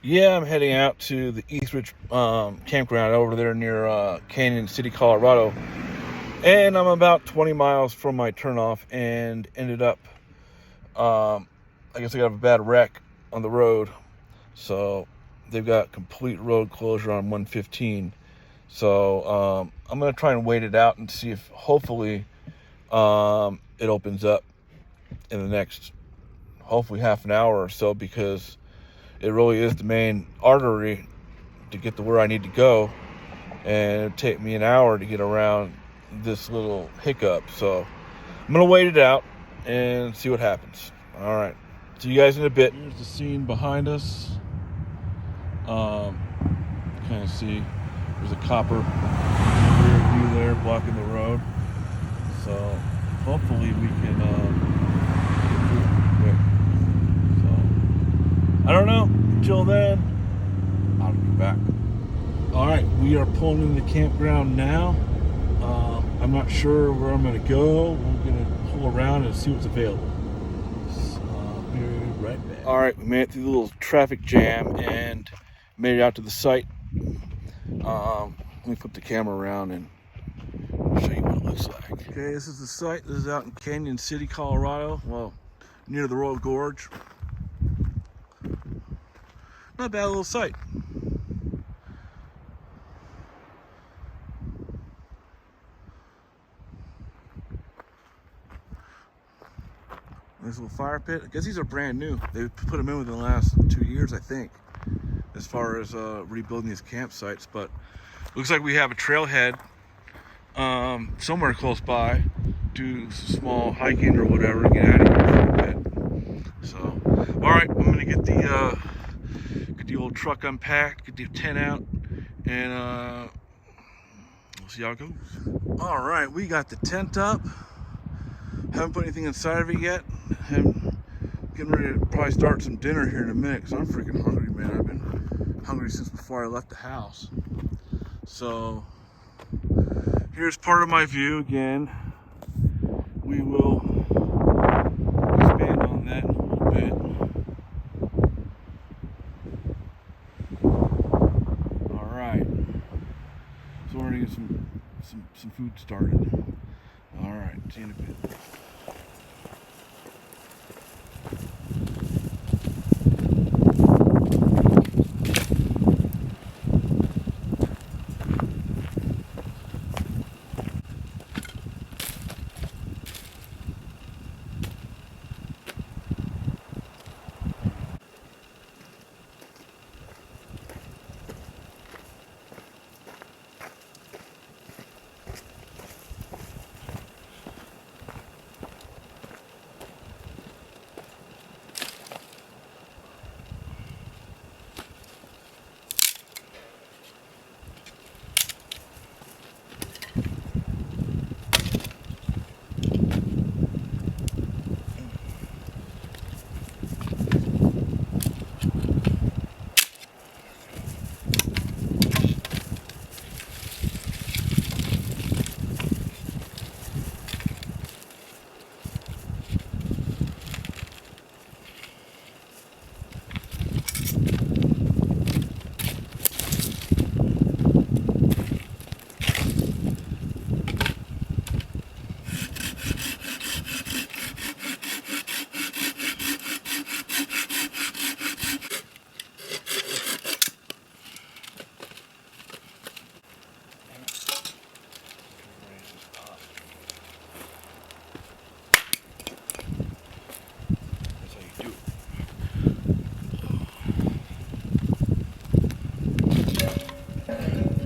Yeah, I'm heading out to the East Ridge campground over there near Canon City, Colorado. And I'm about 20 miles from my turnoff and ended up, I guess I got a bad wreck on the road. So they've got complete road closure on 115. So I'm going to try and wait it out and see if hopefully it opens up in the next, hopefully half an hour or so, because it really is the main artery to get to where I need to go, and it'll take me an hour to get around this little hiccup. So I'm gonna wait it out and see what happens. All right, see you guys in a bit. Here's the scene behind us. Kind of see there's a copper rear view there blocking the road. So hopefully we can get through it quick. So I don't know. Until then, I'll be back. All right, we are pulling in the campground now. I'm not sure where I'm going to go. We're going to pull around and see what's available. So I'll be right back. All right, we made it through the little traffic jam and made it out to the site. Let me flip the camera around and show you what it looks like. Okay, this is the site. This is out in Canon City, Colorado. Well, near the Royal Gorge. Not a bad little site. There's a little fire pit. I guess these are brand new. They put them in within the last 2 years, I think, as far as rebuilding these campsites. But looks like we have a trailhead somewhere close by. Do some small hiking or whatever to get out of here for a bit. So, all right, I'm gonna get the old truck unpacked, get the tent out, and we'll see how it goes. All right, we got the tent up. Haven't put anything inside of it yet. Getting ready to probably start some dinner here in a minute because I'm freaking hungry, man. I've been hungry since before I left the house. So here's part of my view again. We will expand on that in a little bit. All right. So we're gonna get some food started. All right, see you in a bit.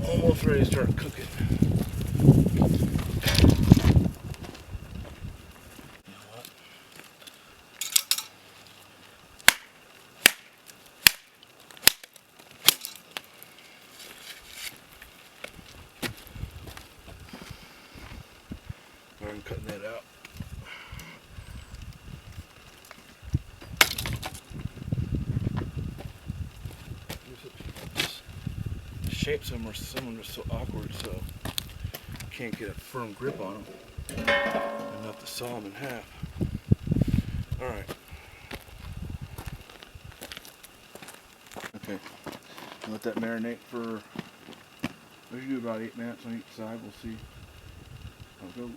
Almost ready to start cooking. I'm cutting that out. The shapes of them are so awkward, so you can't get a firm grip on them. Enough to saw them in half. All right. Okay, let that marinate for, we should do about 8 minutes on each side. We'll see how it goes.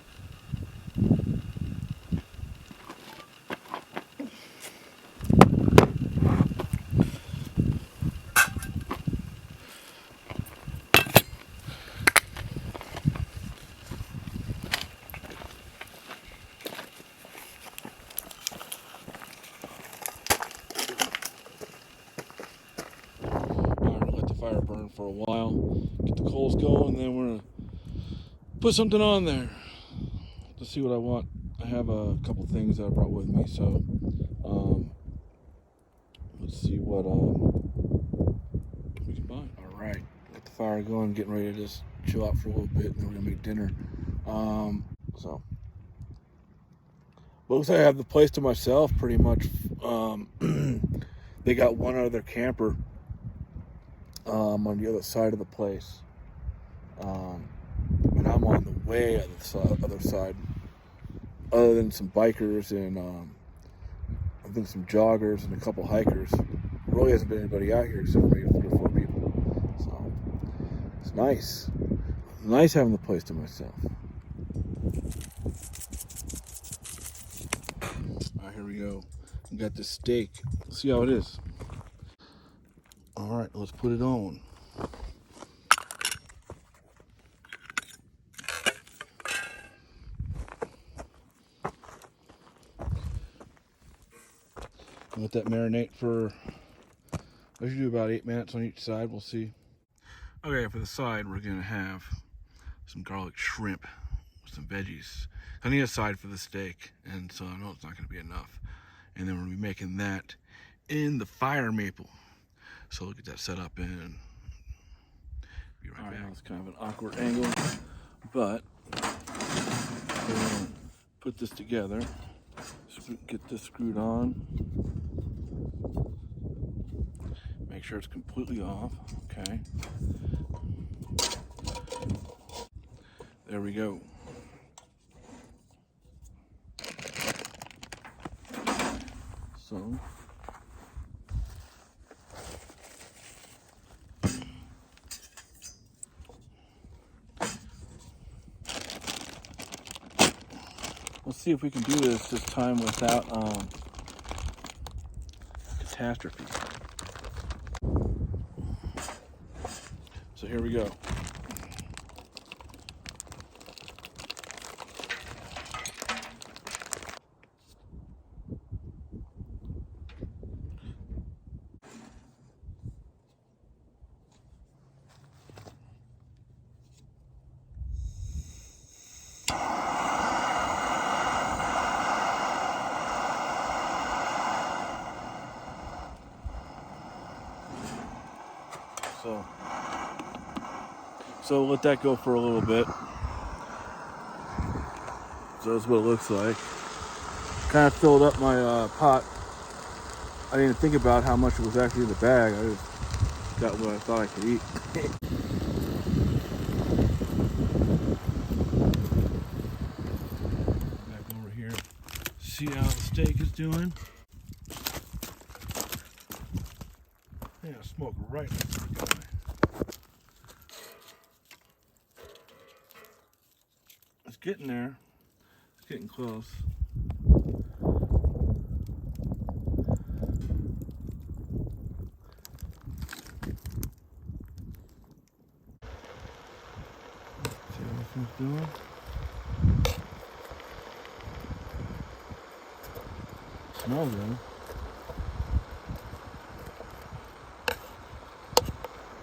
Fire burn for a while, get the coals going, and then we're gonna put something on there to see what I want. I have a couple things that I brought with me, so let's see what we can buy. All right, let the fire going, getting ready to just chill out for a little bit, and then we're gonna make dinner. So looks like I have the place to myself pretty much. They got one other camper on the other side of the place, and I'm on the way other side. Other than some bikers and I think some joggers and a couple hikers, there really hasn't been anybody out here except for maybe 3 or 4 people. So it's nice. Nice having the place to myself. All right, here we go. We got this steak. Let's see how it is. All right, let's put it on. Let that marinate for, I should do about 8 minutes on each side. We'll see. Okay, for the side, we're gonna have some garlic shrimp with some veggies. I need a side for the steak, and so I know it's not gonna be enough. And then we're gonna be making that in the fire maple. So we'll get that set up and be right back. It's kind of an awkward angle, but we're gonna put this together. So get this screwed on. Make sure it's completely off. Okay. There we go. So let's see if we can do this time without catastrophe. So here we go. So let that go for a little bit. So that's what it looks like. Kind of filled up my pot. I didn't think about how much was actually in the bag. I just got what I thought I could eat. Back over here. See how the steak is doing. Yeah, smoke right next to the guy. It's getting there. It's getting close. See how this one's doing. Smells good.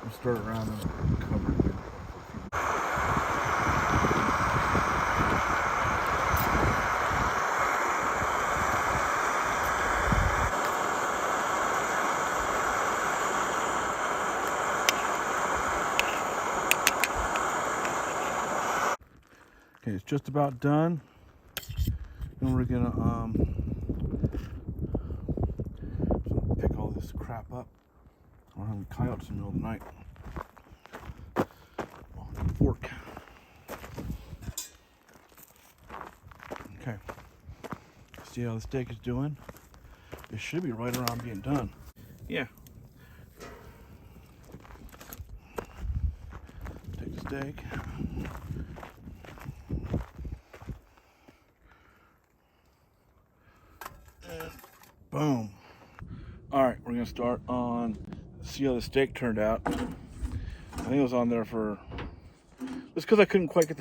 We'll start around and cover it. Okay, it's just about done. And we're gonna pick all this crap up. I don't have any coyotes in the middle of the night. Oh, I need a fork. Okay. See how the steak is doing? It should be right around being done. Yeah. steak. And boom. All right, we're gonna start on, see how the steak turned out. I think it was on there for, just because I couldn't quite get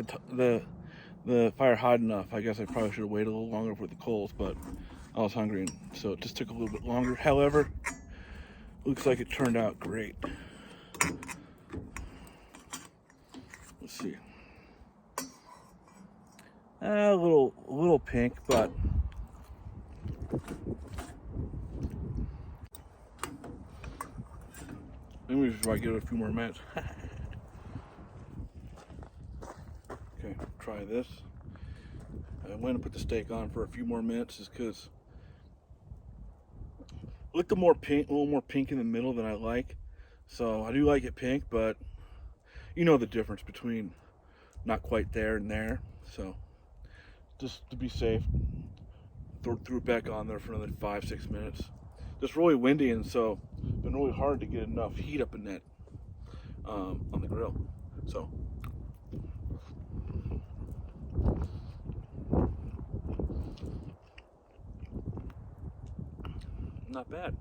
the fire hot enough. I guess I probably should have waited a little longer for the coals, but I was hungry, and so it just took a little bit longer. However, looks like it turned out great. Let's see. A little pink, but maybe we should try to give it a few more minutes. Okay, try this. I went and put the steak on for a few more minutes just because I like the more pink, a little more pink in the middle than I like. So I do like it pink, but you know the difference between not quite there and there. So just to be safe, threw it back on there for another 5-6 minutes. Just really windy, and so it's been really hard to get enough heat up in that on the grill. So not bad.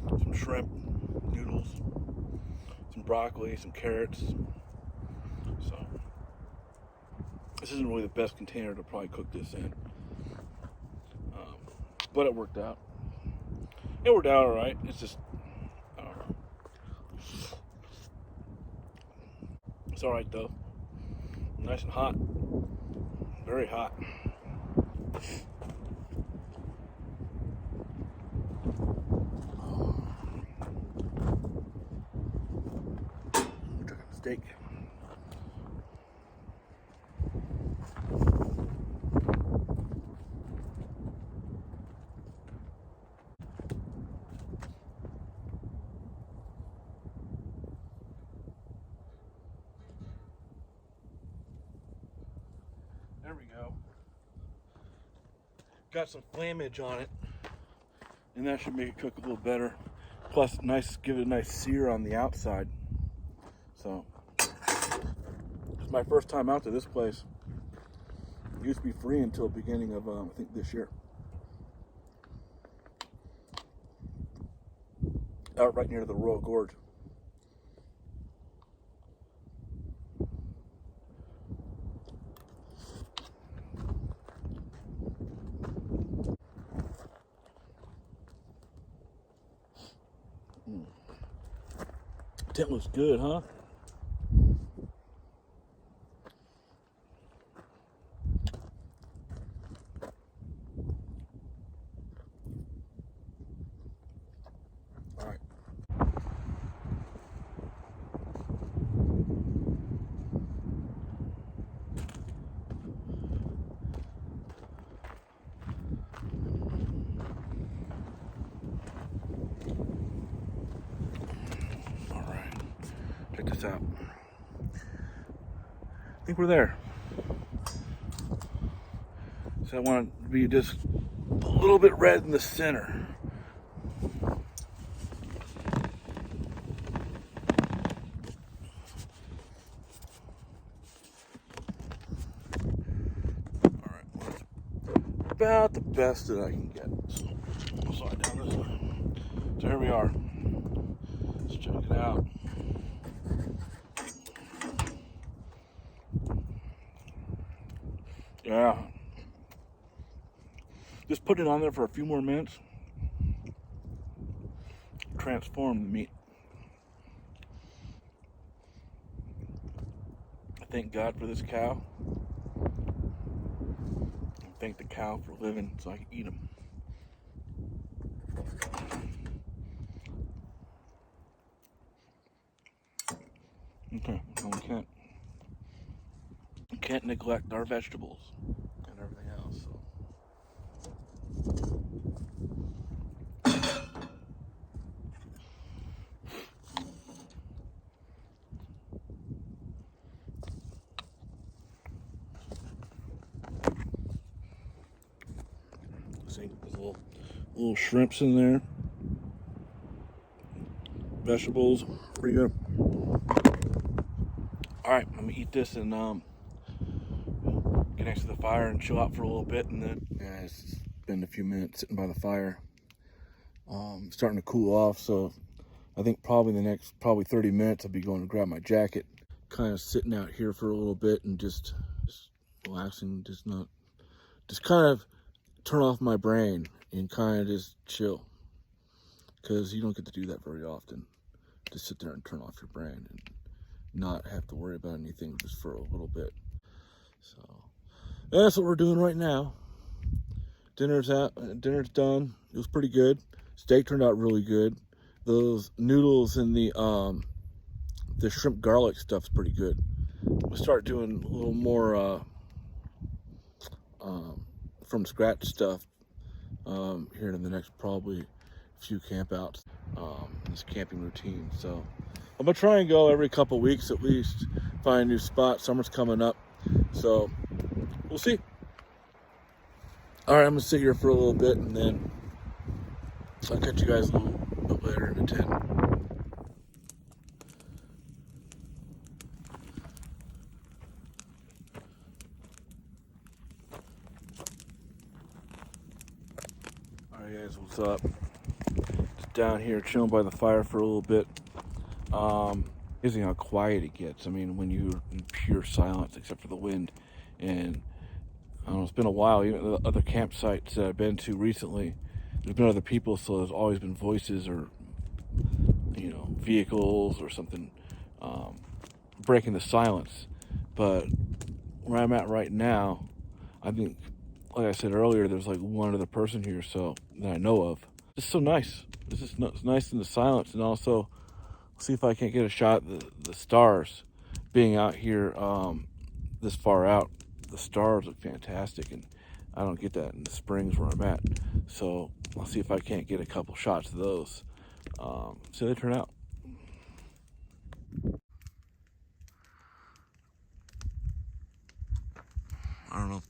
Some shrimp, noodles, some broccoli, some carrots. So this isn't really the best container to probably cook this in, but it worked out. It worked out all right. It's just, I don't know. It's all right though. Nice and hot. Very hot. Steak. There we go. Got some flammage on it, and that should make it cook a little better. Plus, nice, give it a nice sear on the outside. So, it's my first time out to this place. It used to be free until the beginning of, I think, this year. Out right near the Royal Gorge. Tent looks good, huh? All right. All right. Check this out. I think we're there. So I want it to be just a little bit red in the center. All right, well, that's about the best that I can get. So I'll slide down this way. So here we are. Let's check it out. Yeah. Just put it on there for a few more minutes. Transform the meat. I thank God for this cow. And thank the cow for living so I can eat them. Okay, so we can't neglect our vegetables and everything else. So. Little shrimps in there. Vegetables, pretty good. All right, I'm gonna eat this and get next to the fire and chill out for a little bit, and then it's been a few minutes sitting by the fire. Starting to cool off, so I think probably the next 30 minutes I'll be going to grab my jacket. Kind of sitting out here for a little bit and just relaxing, just kind of turn off my brain and kind of just chill, because you don't get to do that very often. Just sit there and turn off your brain and not have to worry about anything just for a little bit. So that's what we're doing right now. Dinner's done. It was pretty good. Steak turned out really good. Those noodles and the shrimp garlic stuff's pretty good. We'll start doing a little more from scratch stuff here in the next probably few campouts, this camping routine. So I'm gonna try and go every couple weeks at least, find a new spot. Summer's coming up, so we'll see. All right, I'm gonna sit here for a little bit, and then I'll catch you guys a little bit later in the tent. All right, guys, what's up? Just down here chilling by the fire for a little bit. Amazing how quiet it gets. I mean, when you're in pure silence, except for the wind. And I don't know, it's been a while. Even the other campsites that I've been to recently, there's been other people, so there's always been voices or, vehicles or something breaking the silence. But where I'm at right now, I think, like I said earlier, there's like one other person here, so that I know of. It's so nice. It's just nice in the silence, and also see if I can't get a shot at the stars. Being out here this far out, the stars look fantastic, and I don't get that in the springs where I'm at. So I'll see if I can't get a couple shots of those. See how they turn out. I don't know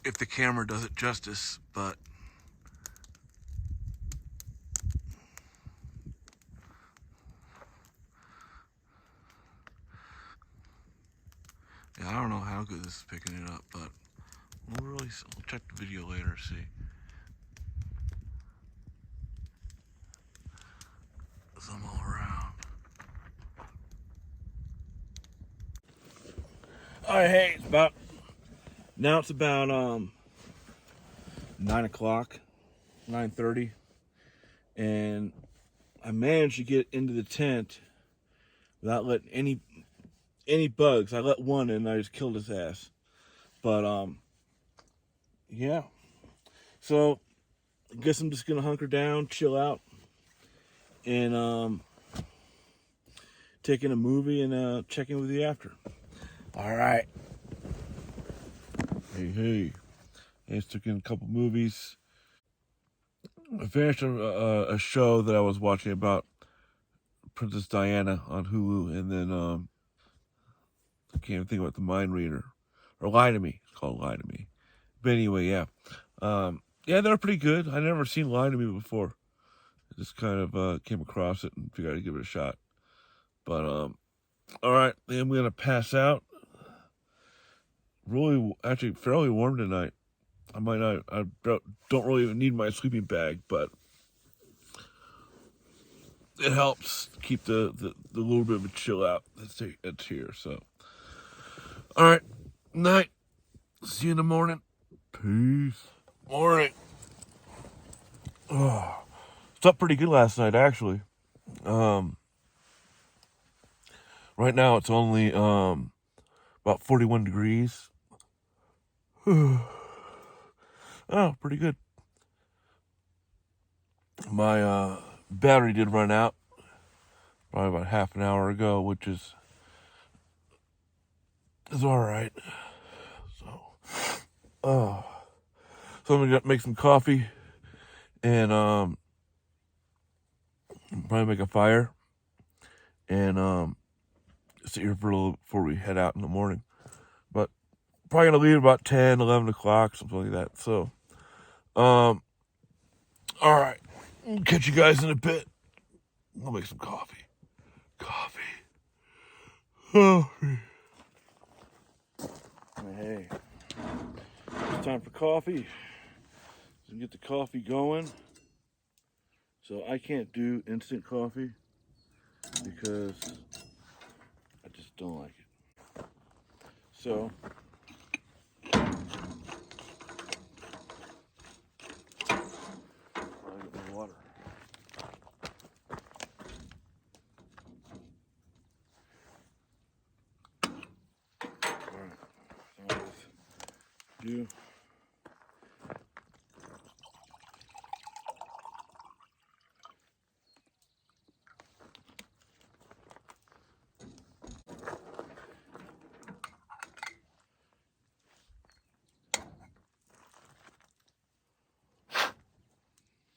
if the camera does it justice, but yeah, I don't know how good this is picking it up, but we'll check the video later, see. Zoom all around. All right, hey, it's about 9 o'clock, 9:30, and I managed to get into the tent without letting any bugs. I let one in and I just killed his ass. But yeah. So I guess I'm just gonna hunker down, chill out, and taking a movie and check in with you after. All right. Hey. I just took in a couple movies. I finished a show that I was watching about Princess Diana on Hulu, and then I can't even think about The Mind Reader, or Lie to Me. It's called Lie to Me. But anyway, yeah, they're pretty good. I never seen Lie to Me before. I just kind of came across it and figured I'd give it a shot. But all right, I'm gonna pass out. Really, actually, fairly warm tonight. I might not. I don't really even need my sleeping bag, but it helps keep the little bit of a chill out that's here. So, all right, night. See you in the morning. Peace. Morning. Oh, slept pretty good last night, actually. Right now it's only about 41 degrees. Oh, pretty good. My battery did run out probably about half an hour ago, which is all right. So I'm gonna make some coffee and probably make a fire and sit here for a little before we head out in the morning. But probably gonna leave about 10, 11 o'clock, something like that. So All right, catch you guys in a bit. I'll make some coffee. Oh, hey, it's time for coffee. So get the coffee going. So I can't do instant coffee because I just don't like it. So I'll get my water. All right, so I'll just do.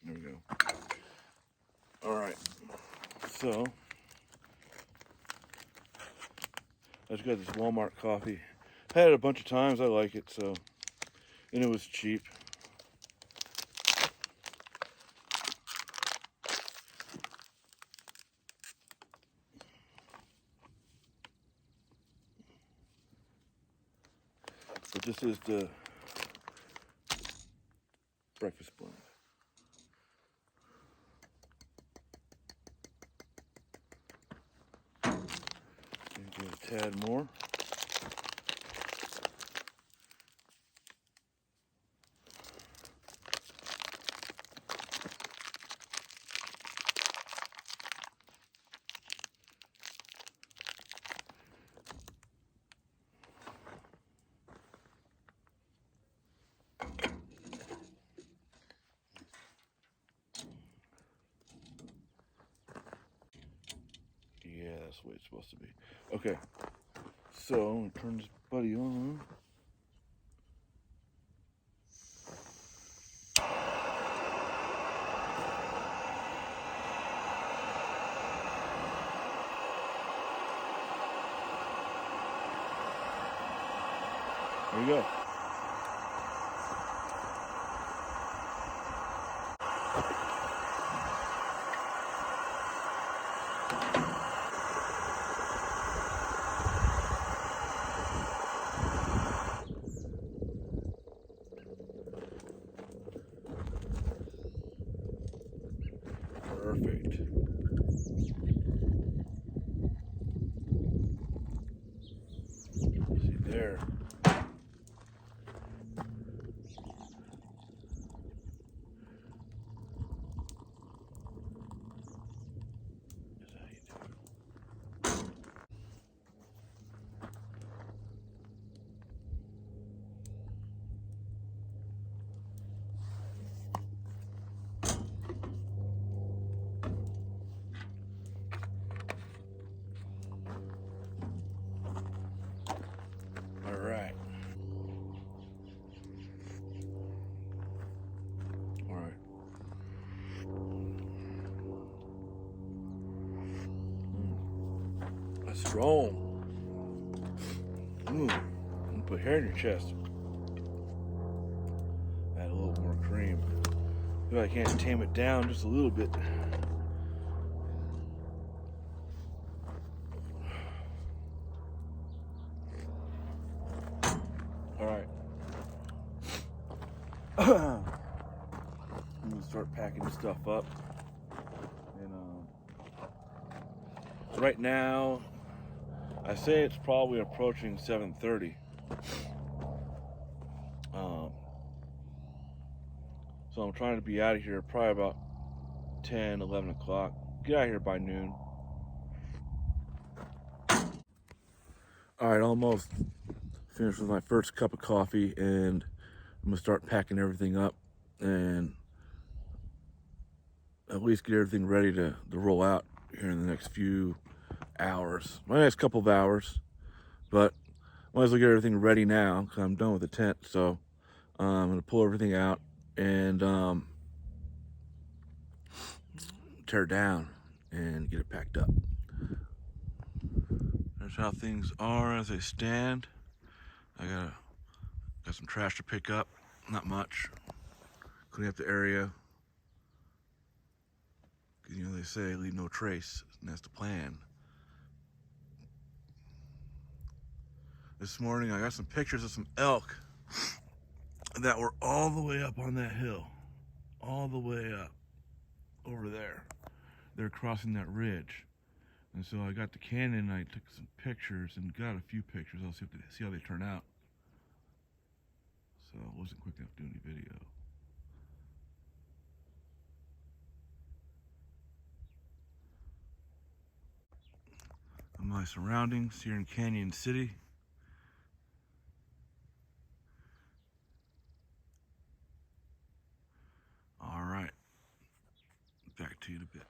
There we go. All right, so I just got this Walmart coffee. Had it a bunch of times. I like it, so, and it was cheap. But this is the breakfast blend. Get a tad more. Yeah, that's the way it's supposed to be. Okay, so I'm gonna turn this buddy on. There you go. Perfect. See there. That's how you do it. All right. All right. That's strong. Put hair in your chest. Add a little more cream. If I can't tame it down just a little bit. All right. I'm gonna start packing this stuff up. And right now, I say it's probably approaching 7:30. So I'm trying to be out of here probably about 10, 11 o'clock. Get out of here by noon. All right, almost finished with my first cup of coffee, and I'm gonna start packing everything up and at least get everything ready to roll out here in the next few hours. My next couple of hours, but might as well get everything ready now because I'm done with the tent. So I'm gonna pull everything out and tear it down and get it packed up. That's how things are as they stand. I got some trash to pick up, not much. Clean up the area, You know, they say leave no trace, and that's the plan. This morning I got some pictures of some elk that were all the way up on that hill. All the way up over there. They're crossing that ridge. And so I got the Canon and I took some pictures and got a few pictures. I'll see how they turn out. So I wasn't quick enough to do any video. My surroundings here in Canon City. All right, back to you in a bit.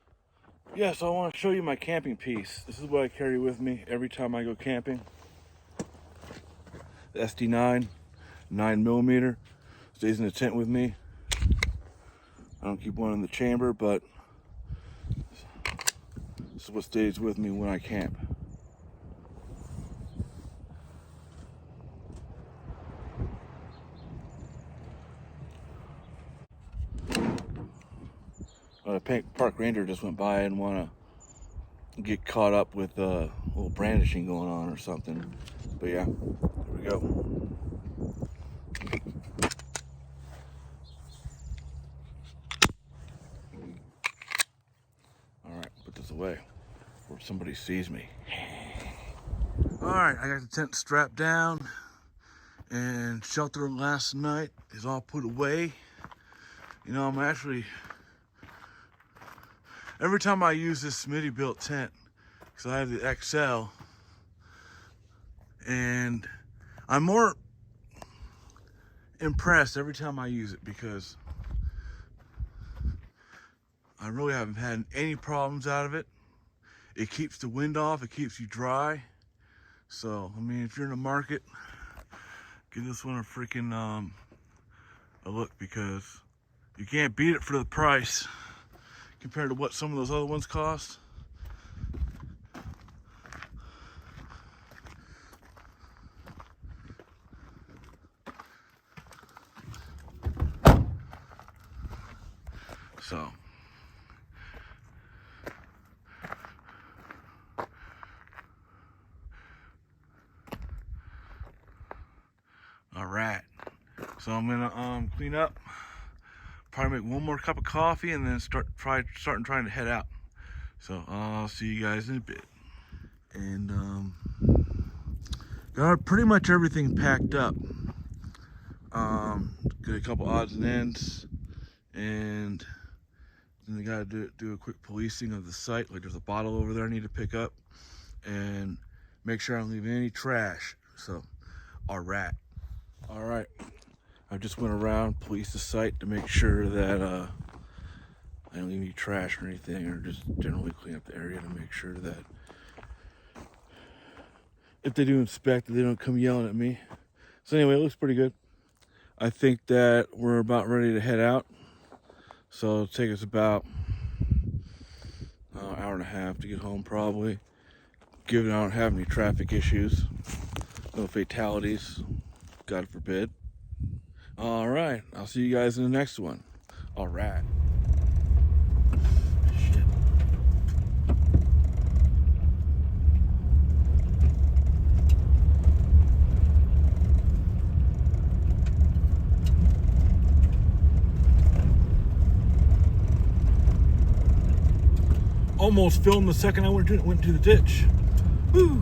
Yes, I want to show you my camping piece. This is what I carry with me every time I go camping. The SD9, 9mm, stays in the tent with me. I don't keep one in the chamber, but this is what stays with me when I camp. A park ranger just went by and want to get caught up with a little brandishing going on or something. But yeah, here we go. All right, put this away before somebody sees me. All right, I got the tent strapped down and shelter last night is all put away. You know, I'm actually, every time I use this Smitty built tent, because I have the XL, and I'm more impressed every time I use it because I really haven't had any problems out of it. It keeps the wind off, it keeps you dry. So, I mean, if you're in the market, give this one a freaking a look, because you can't beat it for the price compared to what some of those other ones cost. So, all right. So I'm gonna clean up, probably make one more cup of coffee, and then starting trying to head out. So I'll see you guys in a bit. And got pretty much everything packed up. Got a couple odds and ends, and then I gotta do a quick policing of the site. Like there's a bottle over there I need to pick up, and make sure I don't leave any trash. So, all right. I just went around, policed the site to make sure that I don't leave any trash or anything, or just generally clean up the area to make sure that if they do inspect, they don't come yelling at me. So anyway, it looks pretty good. I think that we're about ready to head out. So it'll take us about an hour and a half to get home probably. Given I don't have any traffic issues, no fatalities, God forbid. All right, I'll see you guys in the next one. All right. Shit. Almost filmed the second I went to the ditch. Woo.